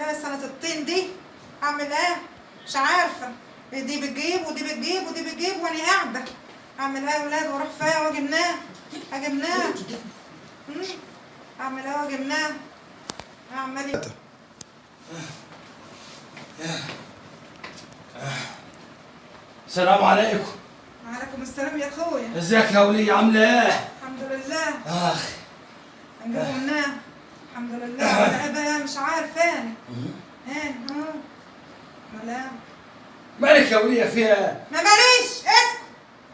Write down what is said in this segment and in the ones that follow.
لا سنة الطين دي اعمل ايه؟ مش عارفة. دي بتجيب ودي بتجيب ودي بتجيب وانا قاعدة. اعمل ايه يا ولاد واروح فيها واجبناه؟ اجبناه. اعمل ايه واجبناه؟ اعمل ايه؟ السلام عليكم. وعليكم السلام يا اخويا. ازيك يا ولية عاملة ايه؟ الحمد لله. اخ انجبناه الحمد لله. ولا ايه بقى مش عارف انا. ايه ولا مالك يا ولية فيها؟ ما ماليش. اسكت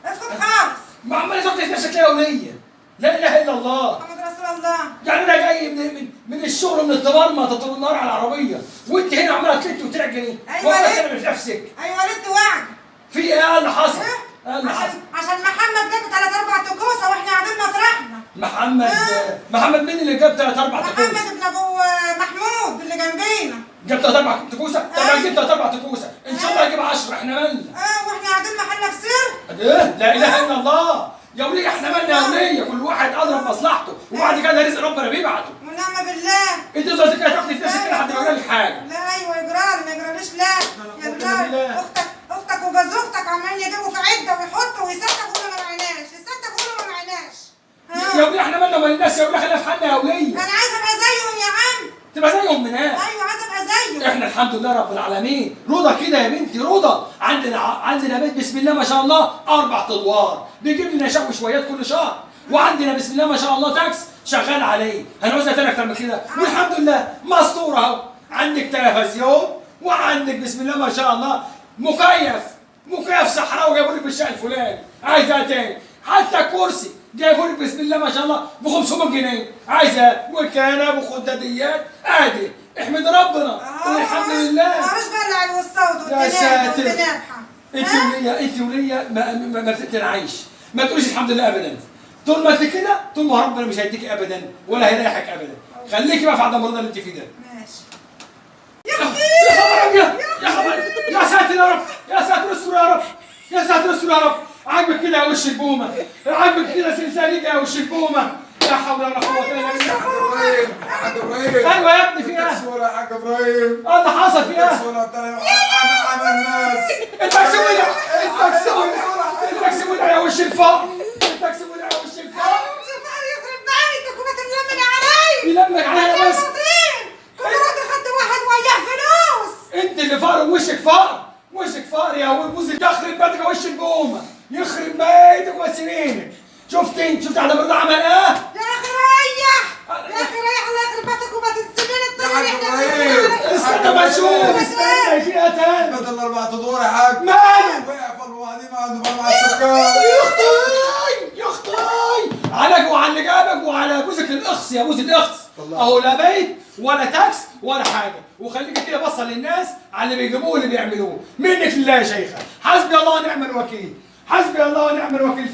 اسكت خالص. ما عمالة تقعدي في نفسك ليه يا ولية؟ لا اله الا الله. محمد رسول الله. يعني انا جاي من الشغل من التبرمة طول النهار على العربية وانت هنا عمالة تلت وتعجني. أيوة ولا ليه؟ تعمل في نفسك. ايوه ولدت وعد. في ايه اللي حصل؟ ايه اللي حصل؟ عشان محمد جاب 3-4 تكوسه واحنا قاعدين مطرحنا. محمد مين اللي جاب 3-4 تكوسة؟ محمد ابن ابو محمود اللي جنبينا. جاب 3-4 تكوسة؟ طب انا جبت 3-4 تكوسة، ان شاء الله اجيب 10 احنا مالنا؟ واحنا قاعدين محلك سر. ايه؟ لا اله الا الله. يا ولية احنا مالنا يا ولية؟ كل واحد اضرب مصلحته وبعد كده رزق ربنا بيبعته. ونعم بالله. انت دلوقتي كده تاخدي في نفسك كده حد يقول لك حاجة. لا ايوه يجرالي ما يجراليش لا. يا بلال اختك وجوز اختك عمالين يجيبوا في عده ويحطوا ويصدقوا ويقولوا ما معناش، يصدقوا ويقولوا ما معناش. يا ولية احنا مالنا ومال الناس يا ولية، خلينا في حالنا يا ولية. انا عايزه ابقى زيهم يا عم. تبقى زيهم من ايه؟ ايوه عايزه ابقى زيهم. احنا الحمد لله رب العالمين، رضا كده يا بنتي رضا، عندنا بيت بسم الله ما شاء الله 4 ادوار، بيجيب لنا شوي شويات كل شهر، وعندنا بسم الله ما شاء الله تاكس شغال عليه، هنعوزها تاني اكتر من كده، والحمد لله مستور اهو، عندك تلفزيون وعندك بسم الله ما شاء الله مكيف صحراوي جايبوا لك بالشقه الفلاني، عايزها تاني، حتى كرسي جايبوا لك بسم الله ما شاء الله ب 500 جنيه، عايزه وكنب وخداديات عادي، احمد ربنا والحمد لله. ما عرفش بقى اللي على الصوت يا ساتر. والتنابحه. انت ولية ما بتتنعيش، ما تقوليش الحمد لله ابدا. طول ما انت كده طول ما ربنا مش هيديك ابدا ولا هيريحك ابدا. خليكي بقى في عدم الرضا اللي انت فيه ده. ماشي. يا خبر ابيض يا خبر، يا ساتر يا رب، يا ساتر استر يا رب، يا ساتر استر يا رب. عاجبك كده يا وش البومه، عاجبك كده سلساليك يا وش البومه. لا حول ولا قوه الا بالله. يا حاج ابراهيم. ايوه يا ابني في ايه؟ الصورة يا حاج ابراهيم. اللي حصل في ايه؟ الصورة عمل الناس. التكسبونة يا وش الفقر، التكسبونة يا وش الفقر. يخرب بيتك وما تلمن علي. يلمك عليا بس. كل راجل خد واحد وياه فلوس. انت اللي فقر ووشك فقر، وشك فقر يا وزي يخرب بيتك يا وش البومه، يخرب بيتك وسنينك. شفت على برضه عمل ايه؟ يا اخي ريح يا اخي ريح الله يخرب بيتك وما تنسيني الطريق. استنى ما نشوف، استنى فيها تاني. بدل 4 ادوار يا حاج. ماله؟ وقع في الوادي ما عنده بقى مع السكان. يا اختي يا اختي، عليك وعلى اللي جابك وعلى جوزك الاخص يا جوز الاخص. اهو لا بيت ولا تاكس ولا حاجه، وخليك كده بصل للناس على اللي بيجيبوه واللي بيعملوه. منك لله يا شيخه، حسبي الله ونعم الوكيل، حسبي الله ونعم الوكيل فيه.